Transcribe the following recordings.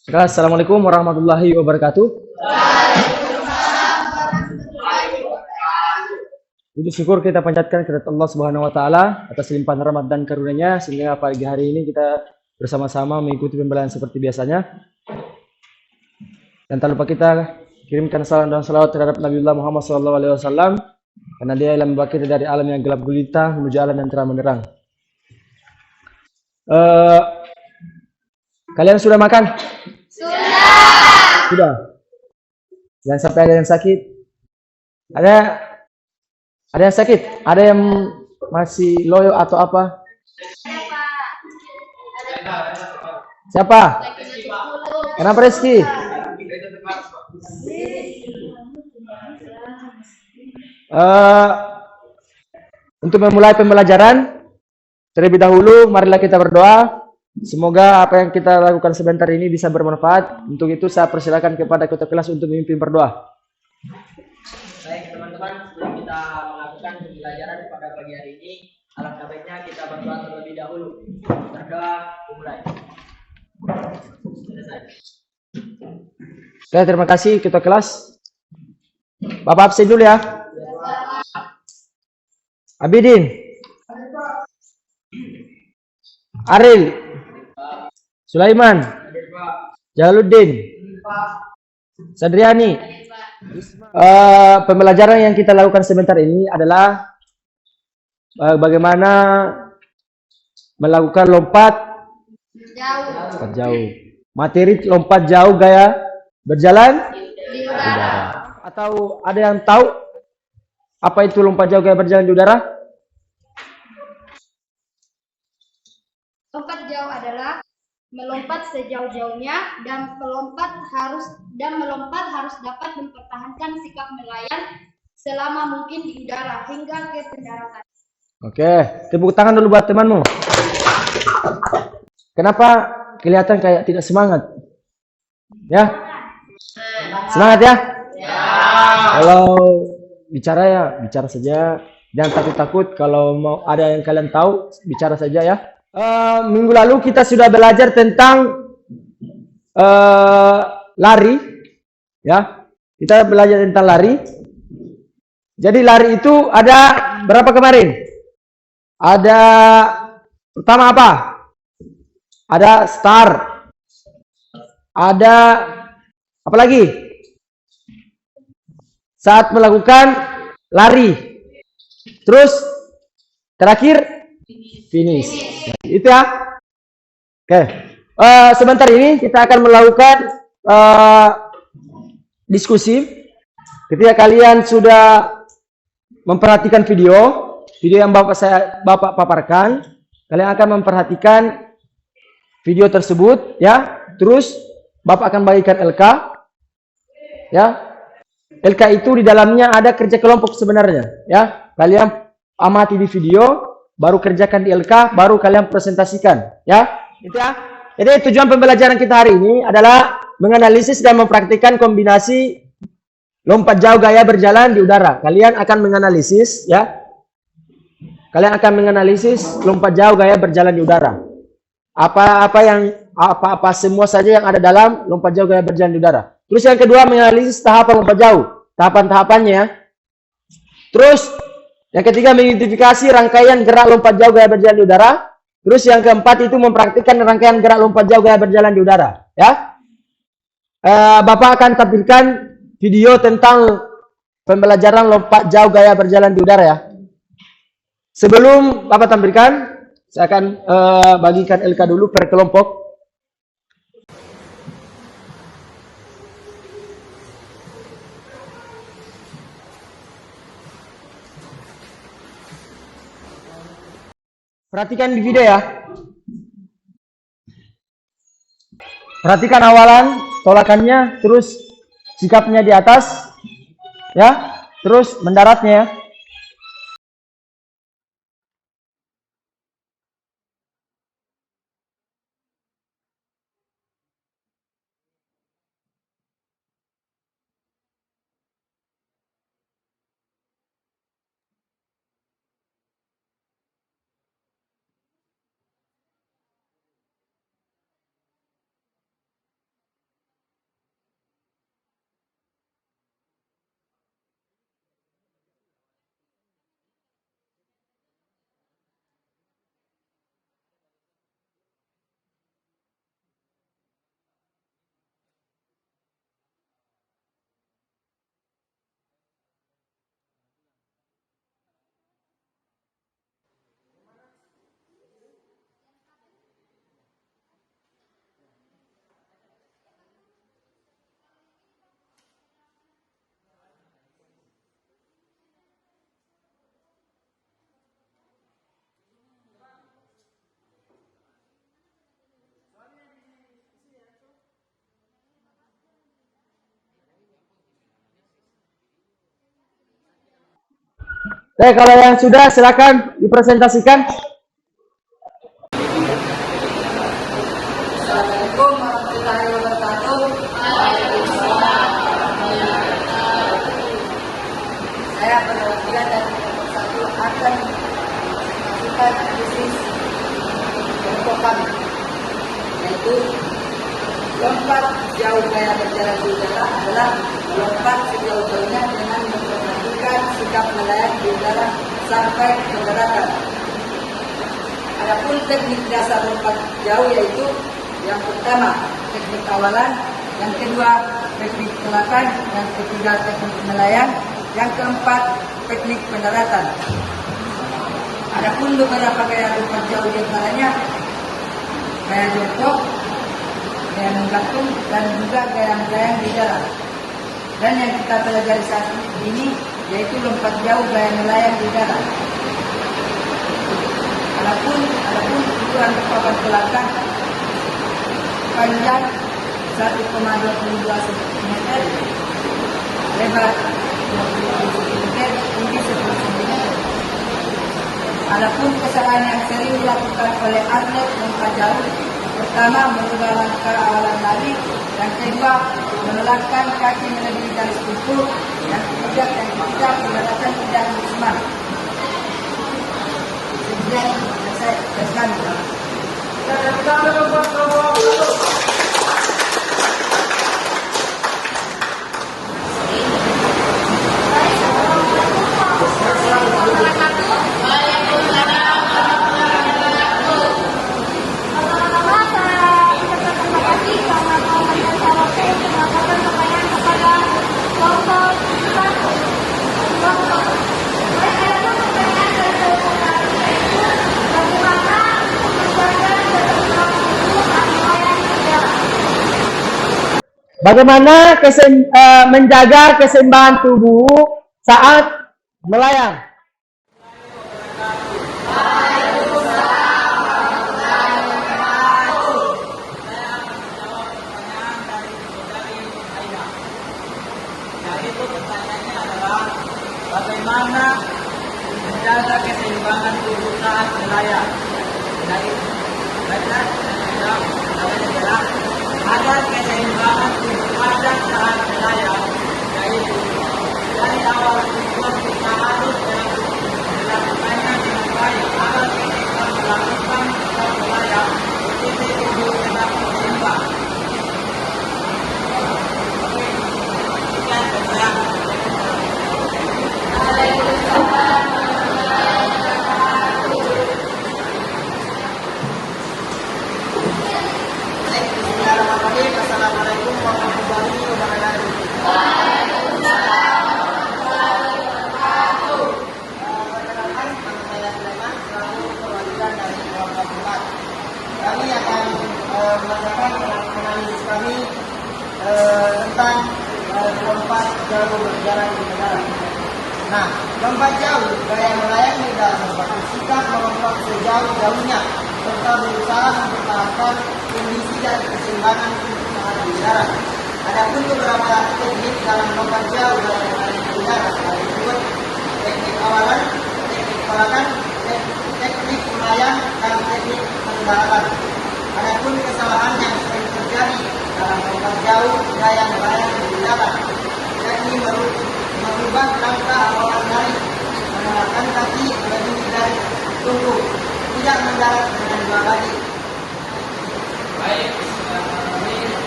Assalamualaikum warahmatullahi wabarakatuh. Puji syukur kita panjatkan kepada Allah Subhanahu wa taala atas limpahan rahmat dan karunia-Nya sehingga pagi hari ini kita bersama-sama mengikuti pembelajaran seperti biasanya. Dan tak lupa kita kirimkan salam dan salawat terhadap Nabiullah Muhammad SAW karena dia yang membangkit dari alam yang gelap gulita menuju alam yang terang benderang. Eh, Kalian sudah makan? Sudah. Jangan sampai ada yang sakit. Ada ada yang sakit? Ada yang masih loyo atau apa? Siapa? Kenapa Rizky? Eh, untuk memulai pembelajaran, terlebih dahulu marilah kita berdoa. Semoga apa yang kita lakukan sebentar ini bisa bermanfaat. Untuk itu saya persilakan kepada ketua kelas untuk memimpin berdoa. Baik teman-teman, sebelum kita melakukan pembelajaran pada pagi hari ini, alangkah baiknya kita berdoa terlebih dahulu. Berdoa dimulai. Selesai. Oke, terima kasih ketua kelas. Bapak absen dulu ya. Abidin, Aril, Sulaiman, Jalaluddin, Sadriani. Pembelajaran yang kita lakukan sebentar ini adalah bagaimana melakukan lompat jauh. Materi lompat jauh gaya berjalan di udara. Atau ada yang tahu apa itu lompat jauh gaya berjalan di udara? Lompat jauh adalah melompat sejauh-jauhnya dan melompat harus dapat mempertahankan sikap nelayan selama mungkin di udara hingga ke pendaratan. Oke, tepuk tangan dulu buat temanmu. Kenapa kelihatan kayak tidak semangat? Ya? Semangat ya? Kalau bicara ya, bicara saja. Jangan takut-takut. Kalau mau ada yang kalian tahu, bicara saja ya. Minggu lalu kita sudah belajar tentang lari. Ya, kita belajar tentang lari. Jadi lari itu ada berapa kemarin? Ada pertama apa? Ada start. Ada apa lagi? Saat melakukan lari. Terus terakhir finish. Itu ya. Oke. Sebentar ini kita akan melakukan diskusi. Ketika kalian sudah memperhatikan video yang Bapak paparkan, kalian akan memperhatikan video tersebut ya. Terus Bapak akan bagikan LK ya. LK itu di dalamnya ada kerja kelompok sebenarnya ya. Kalian amati di video, baru kerjakan di LK, baru kalian presentasikan ya. Itu ya. Jadi tujuan pembelajaran kita hari ini adalah menganalisis dan mempraktikkan kombinasi lompat jauh gaya berjalan di udara. Kalian akan menganalisis ya. Kalian akan menganalisis lompat jauh gaya berjalan di udara. Apa semua saja yang ada dalam lompat jauh gaya berjalan di udara. Terus yang kedua menganalisis tahapan lompat jauh, tahapan-tahapannya. Terus yang ketiga mengidentifikasi rangkaian gerak lompat jauh gaya berjalan di udara. Terus yang keempat itu mempraktikkan rangkaian gerak lompat jauh gaya berjalan di udara. Ya, Bapak akan tampilkan video tentang pembelajaran lompat jauh gaya berjalan di udara ya. Sebelum Bapak tampilkan, saya akan bagikan LK dulu per kelompok. Perhatikan di video ya. Perhatikan awalan, tolakannya, terus sikapnya di atas, ya, terus mendaratnya ya. Oke, kalau yang sudah silakan dipresentasikan. Assalamualaikum warahmatullahi wabarakatuh. Saya perwakilan dari kelompok 1 akan melakukan bisnis kelompok kami, yaitu lompat jauh gaya berjalan di udara adalah melompat sejauh-jauhnya dengan memperhatikan sikap nelayan di udara sampai ke daratan. Adapun teknik dasar lompat jauh yaitu yang pertama teknik awalan, yang kedua teknik telakan, yang ketiga teknik nelayan, yang keempat teknik pendaratan. Adapun beberapa gaya lompat jauh di antaranya gaya jongkok, gaya menggantung, dan juga gaya melayang di darat. Dan yang kita pelajari saat ini yaitu lompat jauh gaya melayang di darat. Adapun ukuran papan belakang panjang 1,22 cm, lebar 20 cm, tinggi 10 cm. Adapun kesalahan yang sering dilakukan oleh atlet lompat jauh, pertama merubah langkah awalan lari, yang kedua menolakkan kaki melebihi garis kumpul, yang ketiga pendaratan tidak maksimal. Sekian yang saya jelaskan. Bagaimana menjaga keseimbangan tubuh saat melayang? Yaitu pertanyaannya adalah bagaimana menjaga keseimbangan tubuh saat melayang. Agar keseimbangan tubuh pada saat melayang, yaitu dari awal tujuan kita harus melakukannya dengan baik agar ketika melakukan melayang posisi tubuh tetap seimbang. Oke, sekian dari saya. Assalamualaikum warahmatullahi wabarakatuh. Perkenalkan, nama saya Sulaiman, selaku perwakilan dari kelompok 4. Kami akan mengajarkan analisis kami tentang lompat jauh berjalan di udara. Nah, lompat jauh gaya melayang di udara merupakan sikap melompat sejauh-jauhnya serta berusaha mempertahankan kondisi dan keseimbangan saat di udara. Adapun beberapa teknik dalam lompat jauh gaya melayang di udara yaitu teknik awalan, teknik telakan, teknik melayang, dan teknik pendaratan. Adapun kesalahan yang sering terjadi dalam lompat jauh gaya melayang di udara yakni merubah langkah awalan lari, menolakkan kaki melebihi dari tunggu, tidak mendarat dengan dua kaki. Baik, Assalamualaikum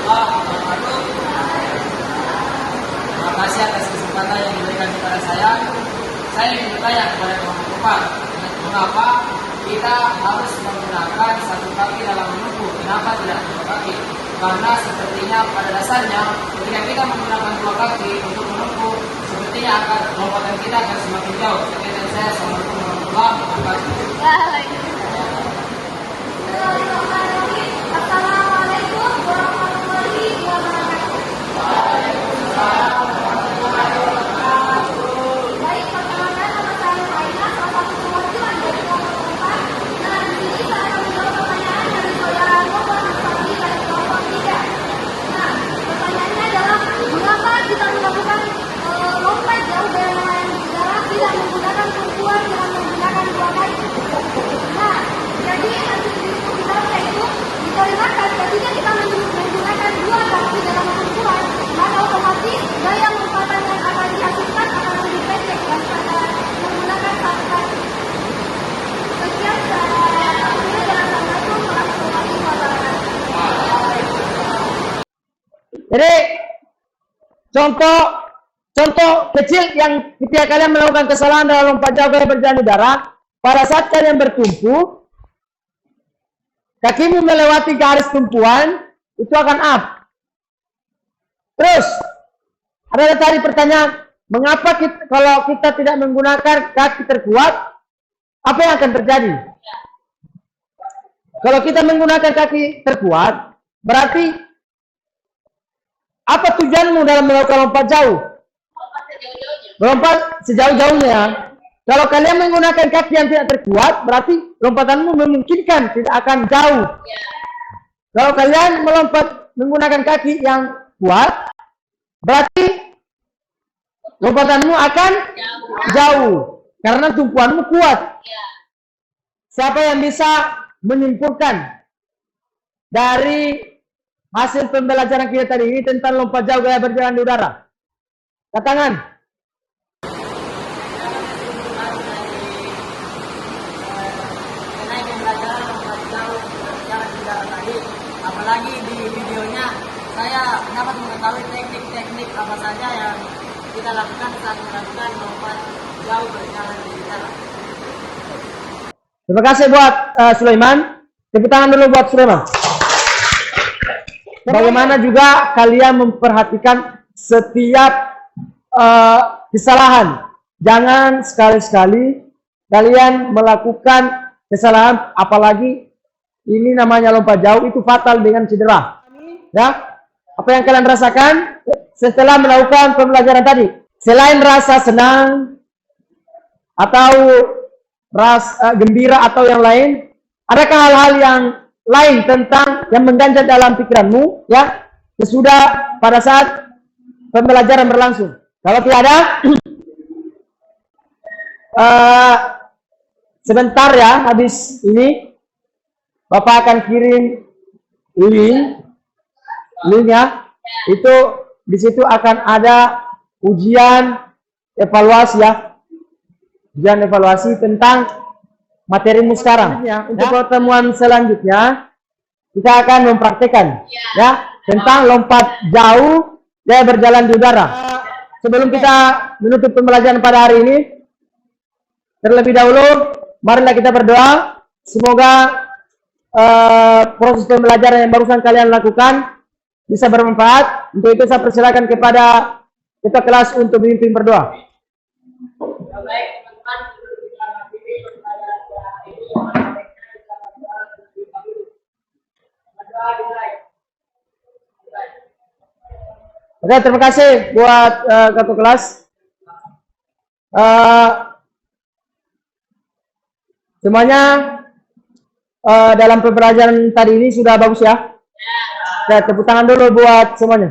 warahmatullahi wabarakatuh. Terima kasih atas kesempatan yang diberikan kepada saya. Saya ingin bertanya kepada teman-teman, mengapa kita harus menggunakan satu kaki dalam menempuh? Kenapa tidak dua kaki? Karena sepertinya pada dasarnya ketika kita menggunakan dua kaki untuk menempuh, sepertinya akan lompatan kita akan semakin jauh. Sekian saya. Assalamualaikum warahmatullahi wabarakatuh. Assalamualaikum warahmatullahi wabarakatuh. Baik, perkenalkan nama saya Raina, salah satu perwakilan dari kelompok 4. Nah, di sini saya akan menjawab pertanyaan dari saudara Muhammad Ansari dari kelompok 3. Nah, pertanyaannya adalah mengapa kita melakukan lompat jauh gaya melayang di udara? Jadi contoh kecil yang ketika kalian melakukan kesalahan dalam lompat jauh gaya berjalan udara, pada saat kalian bertumpu, kakimu melewati garis tumpuan, itu akan up. Terus, ada tadi pertanyaan, mengapa kalau kita tidak menggunakan kaki terkuat, apa yang akan terjadi? Kalau kita menggunakan kaki terkuat, berarti apa tujuanmu dalam melakukan lompat jauh? Lompat sejauh-jauhnya. Kalau kalian menggunakan kaki yang tidak terkuat, berarti lompatanmu memungkinkan tidak akan jauh. Kalau kalian melompat menggunakan kaki yang kuat, berarti lompatanmu akan jauh. Karena tumpuanmu kuat. Siapa yang bisa menyimpulkan dari hasil pembelajaran kita tadi ini tentang lompat jauh gaya berjalan di udara? Angkat tangan. Apalagi di videonya saya dapat mengetahui teknik-teknik apa saja yang kita lakukan saat melakukan lompat jauh berjalan di udara. Terima kasih buat Sulaiman. Tepuk tangan dulu buat Sulaiman. Bagaimana juga kalian memperhatikan setiap kesalahan. Jangan sekali-sekali kalian melakukan kesalahan, apalagi ini namanya lompat jauh, itu fatal dengan cedera. Ya, apa yang kalian rasakan setelah melakukan pembelajaran tadi? Selain rasa senang atau rasa gembira atau yang lain, adakah hal-hal yang lain tentang yang mengganjal dalam pikiranmu ya sesudah pada saat pembelajaran berlangsung? Kalau tidak ada, sebentar ya, habis ini Bapak akan kirim link ya. Itu di situ akan ada ujian evaluasi ya. Ujian evaluasi tentang materimu sekarang. Ya, untuk pertemuan selanjutnya kita akan mempraktekkan ya tentang lompat jauh gaya berjalan di udara. Sebelum kita menutup pembelajaran pada hari ini, terlebih dahulu marilah kita berdoa semoga proses pembelajaran yang barusan kalian lakukan bisa bermanfaat. Untuk itu saya persilakan kepada ketua kelas untuk memimpin berdoa. Oke, terima kasih buat ketua kelas. Semuanya dalam pembelajaran tadi ini sudah bagus ya. Tepuk tangan dulu buat semuanya.